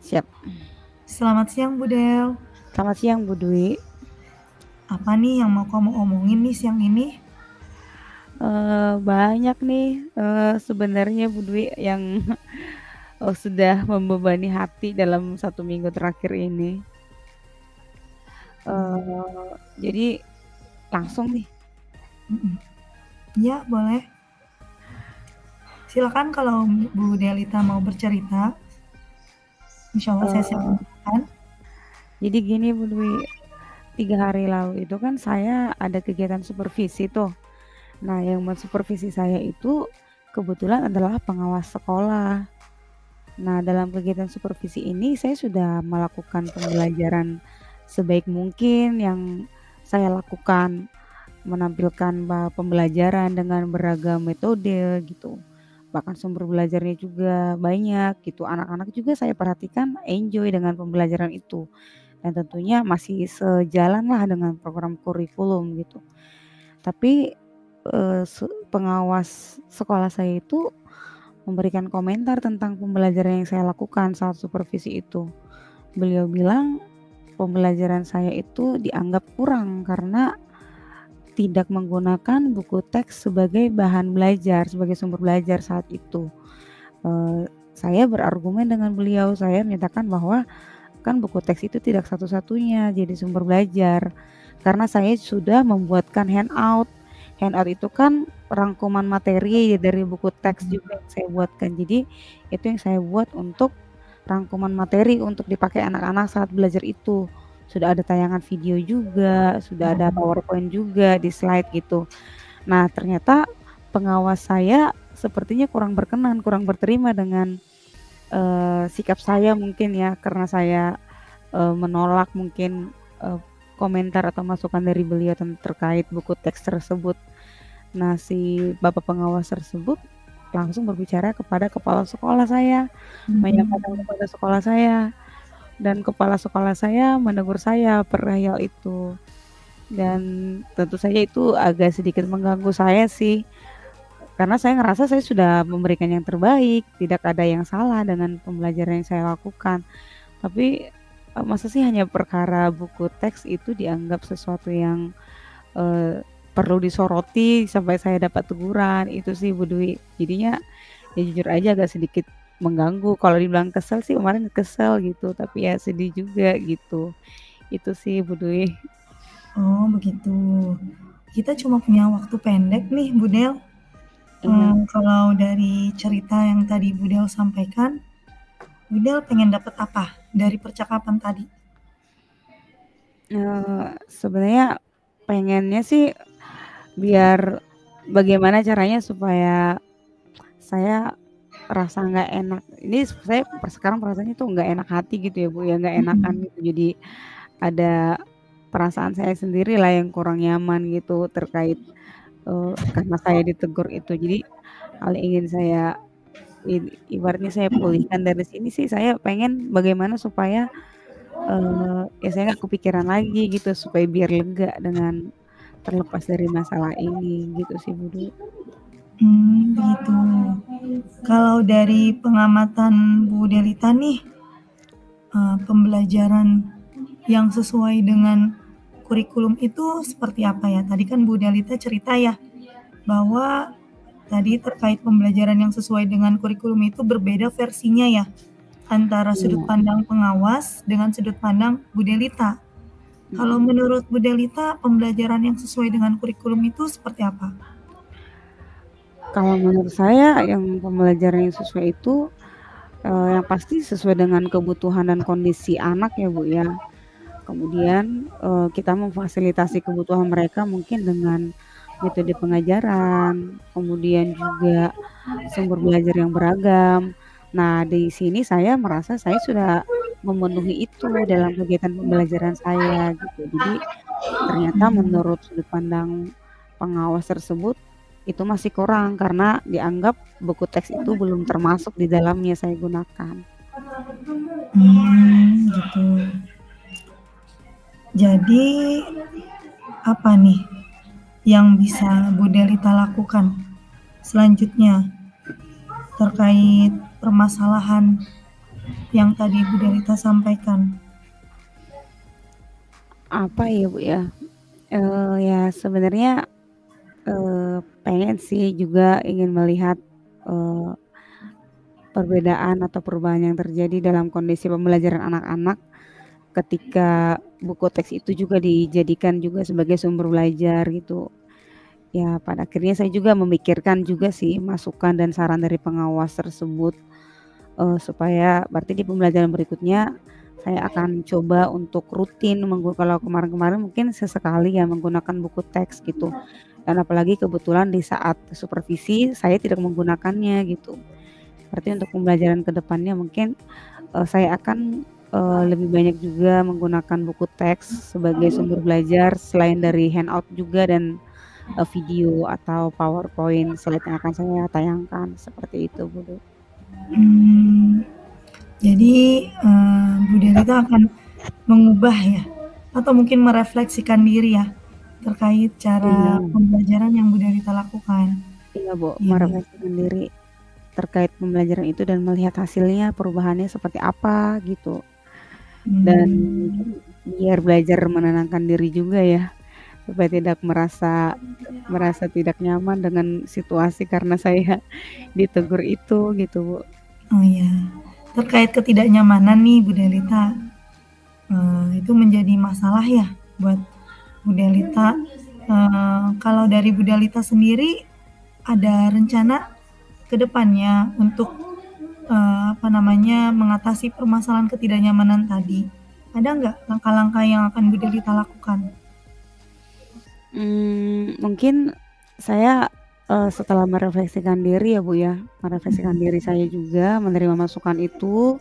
Siap. Selamat siang, Bu Del. Selamat siang, Bu Dwi. Apa nih yang mau kamu omongin nih siang ini? Banyak nih sebenarnya Bu Dwi yang sudah membebani hati dalam 1 minggu terakhir ini. Jadi langsung nih. Ya, boleh. Silakan kalau Bu Delita mau bercerita. Insya Allah saya siap mendengarkan. Jadi gini Bu Dwi, 3 hari lalu itu kan saya ada kegiatan supervisi tuh. Nah, yang mensupervisi saya itu kebetulan adalah pengawas sekolah. Nah, dalam kegiatan supervisi ini saya sudah melakukan pembelajaran sebaik mungkin yang saya lakukan, menampilkan pembelajaran dengan beragam metode gitu. Bahkan sumber belajarnya juga banyak gitu. Anak-anak juga saya perhatikan enjoy dengan pembelajaran itu. Dan tentunya masih sejalan lah dengan program kurikulum gitu. Tapi pengawas sekolah saya itu memberikan komentar tentang pembelajaran yang saya lakukan saat supervisi itu. Beliau bilang pembelajaran saya itu dianggap kurang karena tidak menggunakan buku teks sebagai bahan belajar, sebagai sumber belajar saat itu. Saya berargumen dengan beliau, saya menyatakan bahwa kan buku teks itu tidak satu-satunya jadi sumber belajar. Karena saya sudah membuatkan handout. Handout itu kan rangkuman materi dari buku teks juga yang saya buatkan. Jadi itu yang saya buat untuk rangkuman materi untuk dipakai anak-anak saat belajar itu. Sudah ada tayangan video juga, sudah ada PowerPoint juga di slide gitu. Nah, ternyata pengawas saya sepertinya kurang berkenan, kurang berterima dengan sikap saya mungkin ya, karena saya menolak mungkin komentar atau masukan dari beliau terkait buku teks tersebut. Nah, si Bapak pengawas tersebut langsung berbicara kepada kepala sekolah saya, menyampaikan kepada sekolah saya, dan kepala sekolah saya menegur saya perihal itu. Dan tentu saja itu agak sedikit mengganggu saya sih, karena saya ngerasa saya sudah memberikan yang terbaik, tidak ada yang salah dengan pembelajaran yang saya lakukan. Tapi masa sih hanya perkara buku teks itu dianggap sesuatu yang perlu disoroti sampai saya dapat teguran, itu sih Bu Dwi. Jadinya ya jujur aja agak sedikit mengganggu. Kalau dibilang kesel sih kemarin kesel gitu, tapi ya sedih juga gitu. Itu sih Bu Dwi. Oh, begitu. Kita cuma punya waktu pendek nih, Bu Del. Kalau dari cerita yang tadi Bu Del sampaikan, Bu Del pengen dapat apa dari percakapan tadi? Sebenarnya pengennya sih biar bagaimana caranya supaya saya rasa nggak enak. Ini saya sekarang perasaannya tuh nggak enak hati gitu ya Bu ya, nggak enakan gitu. Jadi ada perasaan saya sendiri lah yang kurang nyaman gitu terkait karena saya ditegur itu. Jadi hal yang ingin saya ibaratnya saya pulihkan dari sini sih, saya pengen bagaimana supaya ya saya nggak kepikiran lagi gitu, supaya biar lega dengan terlepas dari masalah ini gitu sih Bu Dwi. Begitu. Kalau dari pengamatan Bu Delita nih, pembelajaran yang sesuai dengan kurikulum itu seperti apa ya? Tadi kan Bu Delita cerita ya, bahwa tadi terkait pembelajaran yang sesuai dengan kurikulum itu berbeda versinya ya, antara sudut pandang pengawas dengan sudut pandang Bu Delita. Kalau menurut Bu Delita, pembelajaran yang sesuai dengan kurikulum itu seperti apa? Kalau menurut saya yang pembelajaran yang sesuai itu yang pasti sesuai dengan kebutuhan dan kondisi anak ya Bu ya. Kemudian kita memfasilitasi kebutuhan mereka mungkin dengan metode pengajaran, kemudian juga sumber belajar yang beragam. Nah, di sini saya merasa saya sudah memenuhi itu dalam kegiatan pembelajaran saya gitu. Jadi ternyata menurut sudut pandang pengawas tersebut itu masih kurang karena dianggap buku teks itu belum termasuk di dalamnya saya gunakan. Gitu. Jadi apa nih yang bisa Bu Delita lakukan selanjutnya terkait permasalahan yang tadi Bu Delita sampaikan? Apa ya Bu ya? Ya sebenarnya pengen sih juga ingin melihat perbedaan atau perubahan yang terjadi dalam kondisi pembelajaran anak-anak ketika buku teks itu juga dijadikan juga sebagai sumber belajar gitu. Ya pada akhirnya saya juga memikirkan juga sih masukan dan saran dari pengawas tersebut, supaya berarti di pembelajaran berikutnya saya akan coba untuk rutin kalau kemarin-kemarin mungkin sesekali ya menggunakan buku teks gitu. Dan apalagi kebetulan di saat supervisi saya tidak menggunakannya gitu. Berarti untuk pembelajaran ke depannya mungkin, saya akan, lebih banyak juga menggunakan buku teks sebagai sumber belajar selain dari handout juga dan, video atau PowerPoint slide yang akan saya tayangkan, seperti itu, Bu. Jadi Bu Delita akan mengubah ya, atau mungkin merefleksikan diri ya, terkait cara Iya. pembelajaran yang Bu Delita lakukan. Iya, Bu, Iya. merefleksikan diri terkait pembelajaran itu dan melihat hasilnya, perubahannya seperti apa gitu. Dan biar belajar menenangkan diri juga ya, supaya tidak merasa tidak nyaman dengan situasi karena saya ditegur itu gitu, Bu. Oh iya, terkait ketidaknyamanan nih Bu Delita, itu menjadi masalah ya buat Bu Delita. Kalau dari Bu Delita sendiri ada rencana ke depannya untuk mengatasi permasalahan ketidaknyamanan tadi? Ada nggak langkah-langkah yang akan Bu Delita lakukan? Mungkin saya setelah merefleksikan diri ya Bu ya, merefleksikan diri saya juga, menerima masukan itu,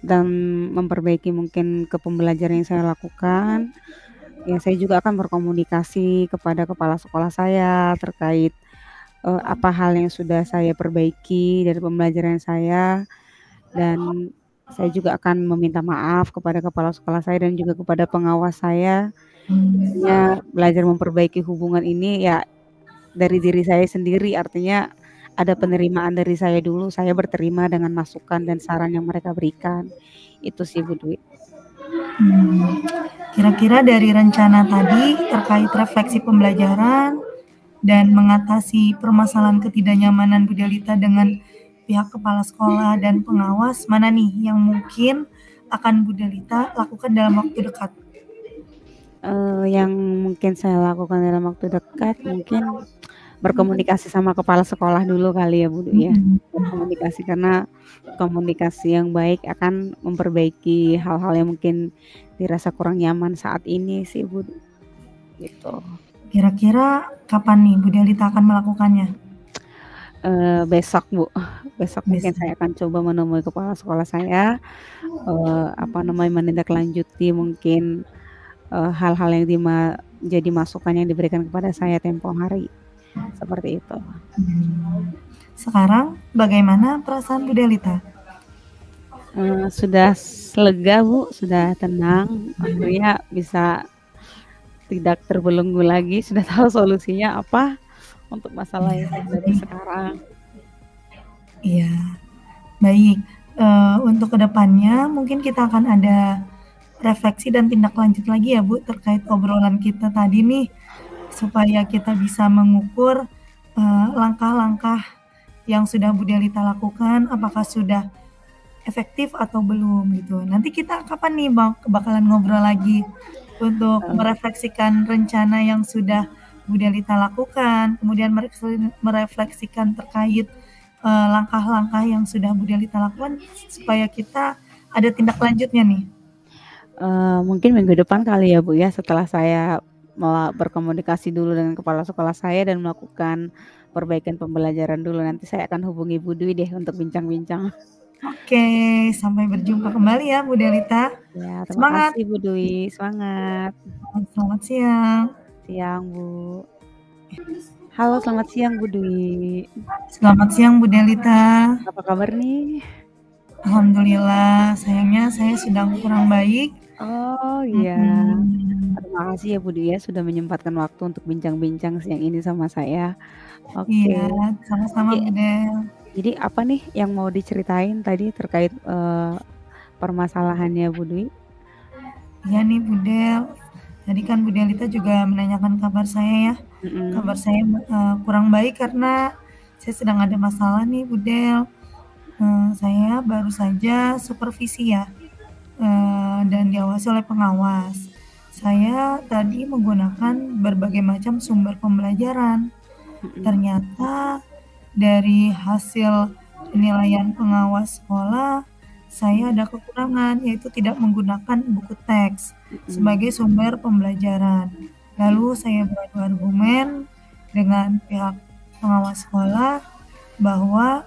dan memperbaiki mungkin ke pembelajaran yang saya lakukan. Ya saya juga akan berkomunikasi kepada kepala sekolah saya terkait apa hal yang sudah saya perbaiki dari pembelajaran saya, dan saya juga akan meminta maaf kepada kepala sekolah saya dan juga kepada pengawas saya. Artinya belajar memperbaiki hubungan ini ya dari diri saya sendiri, artinya ada penerimaan dari saya dulu, saya berterima dengan masukan dan saran yang mereka berikan. Itu sih Bu Dwi. Kira-kira dari rencana tadi terkait refleksi pembelajaran dan mengatasi permasalahan ketidaknyamanan Bu Delita dengan pihak kepala sekolah dan pengawas, mana nih yang mungkin akan Bu Delita lakukan dalam waktu dekat? Yang mungkin saya lakukan dalam waktu dekat mungkin berkomunikasi sama kepala sekolah dulu kali ya Bu Dwi ya. Berkomunikasi karena komunikasi yang baik akan memperbaiki hal-hal yang mungkin dirasa kurang nyaman saat ini sih Bu, gitu. Kira-kira kapan nih Bu Delita akan melakukannya? Besok Bu, besok mungkin saya akan coba menemui kepala sekolah saya, menindaklanjuti mungkin hal-hal yang jadi masukan yang diberikan kepada saya tempo hari, seperti itu. Sekarang bagaimana perasaan Bu Delita? Sudah lega Bu, sudah tenang, akhirnya bisa tidak terbelenggu lagi, sudah tahu solusinya apa untuk masalah yang terjadi sekarang. Iya, baik. Untuk kedepannya mungkin kita akan ada refleksi dan tindak lanjut lagi ya Bu terkait obrolan kita tadi nih, supaya kita bisa mengukur langkah-langkah yang sudah Bu Delita lakukan apakah sudah efektif atau belum gitu. Nanti kita kapan nih bakalan ngobrol lagi untuk merefleksikan rencana yang sudah Bu Delita lakukan, kemudian merefleksikan terkait langkah-langkah yang sudah Bu Delita lakukan supaya kita ada tindak lanjutnya nih. Mungkin minggu depan kali ya Bu ya, setelah saya berkomunikasi dulu dengan kepala sekolah saya dan melakukan perbaikan pembelajaran dulu. Nanti saya akan hubungi Bu Dwi deh untuk bincang-bincang. Oke, sampai berjumpa kembali ya Bu Delita. Ya, terima Semangat. kasih Bu Dwi, semangat. Selamat siang. Siang Bu. Halo, selamat siang Bu Dwi. Selamat siang Bu Delita. Apa kabar nih? Alhamdulillah, sayangnya saya sedang kurang baik. Oh iya, terima kasih ya Bu Dwi ya sudah menyempatkan waktu untuk bincang-bincang siang ini sama saya. Oke. Iya, sama-sama Bu Del. Jadi apa nih yang mau diceritain tadi terkait permasalahannya Bu Dwi. Iya nih Budel, tadi kan Bu Delita juga menanyakan kabar saya ya. Kabar saya kurang baik karena saya sedang ada masalah nih Budel. Saya baru saja supervisi ya, dan diawasi oleh pengawas. Saya tadi menggunakan berbagai macam sumber pembelajaran. Ternyata dari hasil penilaian pengawas sekolah, saya ada kekurangan, yaitu tidak menggunakan buku teks sebagai sumber pembelajaran. Lalu saya beradu argumen dengan pihak pengawas sekolah bahwa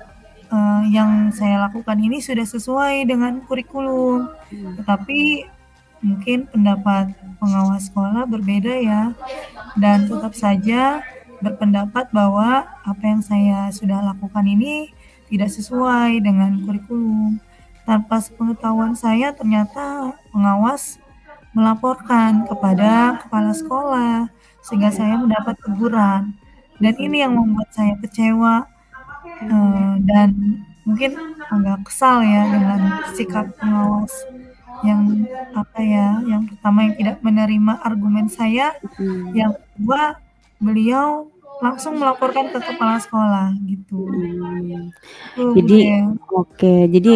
yang saya lakukan ini sudah sesuai dengan kurikulum, tetapi mungkin pendapat pengawas sekolah berbeda ya, dan tetap saja berpendapat bahwa apa yang saya sudah lakukan ini tidak sesuai dengan kurikulum. Tanpa sepengetahuan saya, ternyata pengawas melaporkan kepada kepala sekolah, sehingga saya mendapat teguran. Dan ini yang membuat saya kecewa, dan mungkin agak kesal ya dengan sikap pengawas yang yang pertama yang tidak menerima argumen saya, yang kedua beliau langsung melaporkan ke kepala sekolah gitu. Jadi jadi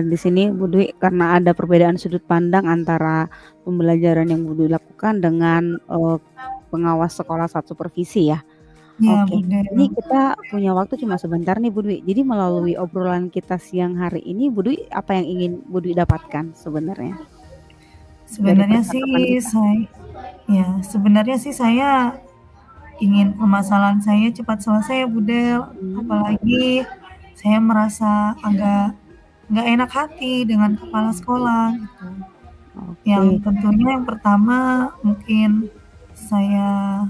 di sini Bu Dwi karena ada perbedaan sudut pandang antara pembelajaran yang Bu Dwi lakukan dengan pengawas sekolah saat supervisi ya. Ya, ini kita punya waktu cuma sebentar nih Bu Dwi. Jadi melalui obrolan kita siang hari ini, Bu Dwi apa yang ingin Bu Dwi dapatkan sebenarnya? Sebenarnya sih saya ingin permasalahan saya cepat selesai ya Bu Del. Apalagi saya merasa agak nggak enak hati dengan kepala sekolah gitu. Yang tentunya yang pertama mungkin saya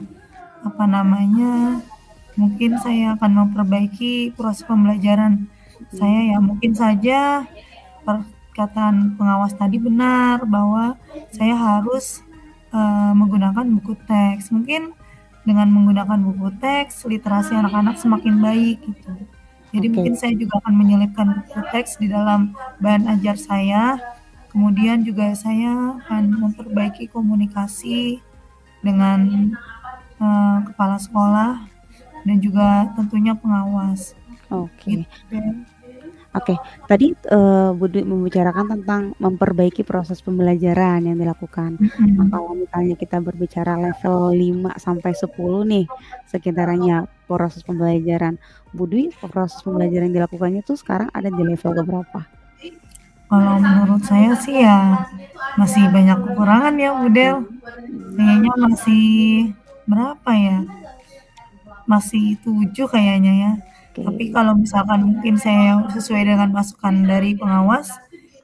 mungkin saya akan memperbaiki proses pembelajaran saya ya. Mungkin saja perkataan pengawas tadi benar bahwa saya harus menggunakan buku teks. Mungkin dengan menggunakan buku teks, literasi anak-anak semakin baik gitu. Jadi mungkin saya juga akan menyelipkan buku teks di dalam bahan ajar saya. Kemudian juga saya akan memperbaiki komunikasi dengan kepala sekolah dan juga tentunya pengawas. Tadi Bu Dwi membicarakan tentang memperbaiki proses pembelajaran yang dilakukan. Nah, kalau misalnya kita berbicara level 5 sampai 10 nih sekitarannya proses pembelajaran, Bu Dwi proses pembelajaran yang dilakukannya tuh sekarang ada di level keberapa? Kalau menurut saya sih ya masih banyak kekurangan ya Bu Del. Kayaknya masih berapa ya? Masih 7 kayaknya ya. Tapi kalau misalkan mungkin saya sesuai dengan masukan dari pengawas,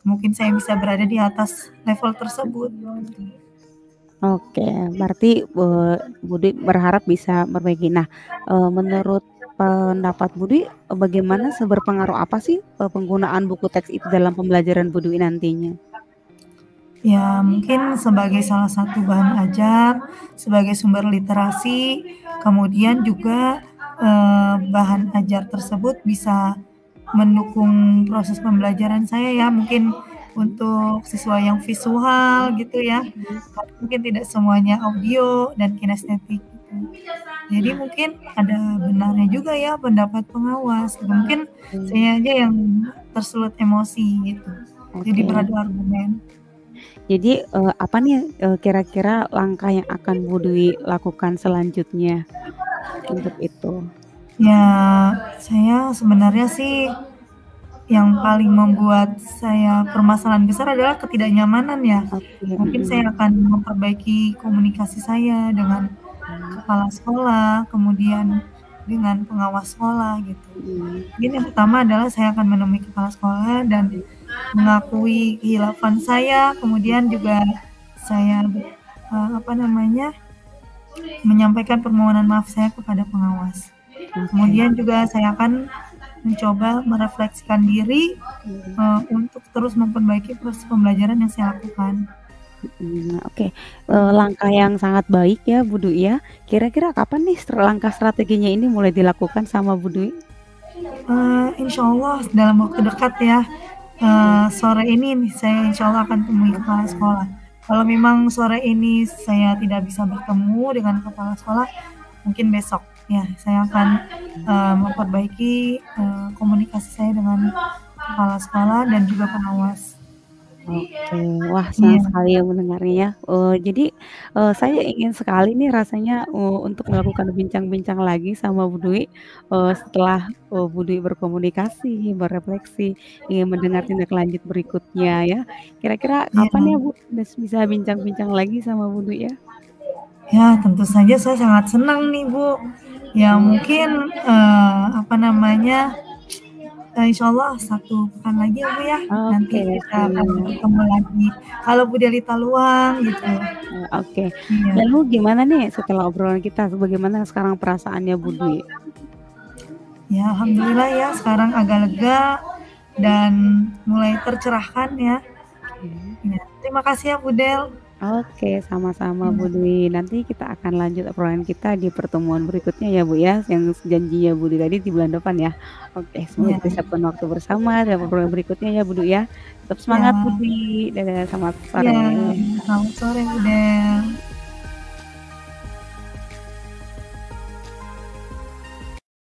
mungkin saya bisa berada di atas level tersebut. Berarti Bu Dwi berharap bisa memperbaiki. Nah, menurut pendapat Bu Dwi, bagaimana seberpengaruh apa sih penggunaan buku teks itu dalam pembelajaran Bu Dwi nantinya? Ya, mungkin sebagai salah satu bahan ajar, sebagai sumber literasi, kemudian juga bahan ajar tersebut bisa mendukung proses pembelajaran saya ya. Mungkin untuk siswa yang visual gitu ya, mungkin tidak semuanya audio dan kinestetik gitu. Jadi mungkin ada benarnya juga ya pendapat pengawas. Mungkin saya aja yang tersulut emosi gitu. Jadi beradu argumen. Jadi apa nih kira-kira langkah yang akan Bu Dwi lakukan selanjutnya untuk itu? Ya, saya sebenarnya sih yang paling membuat saya permasalahan besar adalah ketidaknyamanan ya. Mungkin saya akan memperbaiki komunikasi saya dengan kepala sekolah, kemudian dengan pengawas sekolah gitu. Mungkin yang pertama adalah saya akan menemui kepala sekolah dan mengakui kehilafan saya, kemudian juga saya menyampaikan permohonan maaf saya kepada pengawas. Kemudian juga saya akan mencoba merefleksikan diri untuk terus memperbaiki proses pembelajaran yang saya lakukan. Langkah yang sangat baik ya Bu Dwi ya. Kira-kira kapan nih langkah strateginya ini mulai dilakukan sama Bu Dwi? Insya Allah dalam waktu dekat ya. sore ini nih saya insya Allah akan temui kepala sekolah. Kalau memang sore ini saya tidak bisa bertemu dengan kepala sekolah, mungkin besok ya saya akan memperbaiki komunikasi saya dengan kepala sekolah dan juga pengawas. Oke, wah senang Iya. sekali ya mendengarnya ya. Jadi, saya ingin sekali nih rasanya, untuk melakukan bincang-bincang lagi sama Bu Dwi, setelah, Bu Dwi berkomunikasi, berefleksi, ingin mendengar tindak lanjut berikutnya ya. Kira-kira kapan ya Iya. Bu, bisa bincang-bincang lagi sama Bu Dwi ya? Ya, tentu saja saya sangat senang nih, Bu. Ya mungkin, apa namanya, insya Allah 1 pekan lagi ya, Bu, ya, nanti Oke, kita akan siap. bertemu lagi, kalau Bu Delita luang gitu. Oke. Iya. Lalu gimana nih setelah obrolan kita, bagaimana sekarang perasaannya Bu Dwi? Ya alhamdulillah ya sekarang agak lega dan mulai tercerahkan ya. Oke. Iya, terima kasih ya, Bu Del. Oke, sama-sama Bu Iya. Dwi. Nanti kita akan lanjut obrolan kita di pertemuan berikutnya ya Bu ya, yang janjinya Bu Dwi tadi di bulan depan ya. Oke, semoga Iya. kita bisa penuh waktu bersama dalam obrolan berikutnya ya Bu Dwi ya. Tetap Iya. semangat Bu Dwi. Dadah, selamat Iya, sore. selamat sore, Bu Del.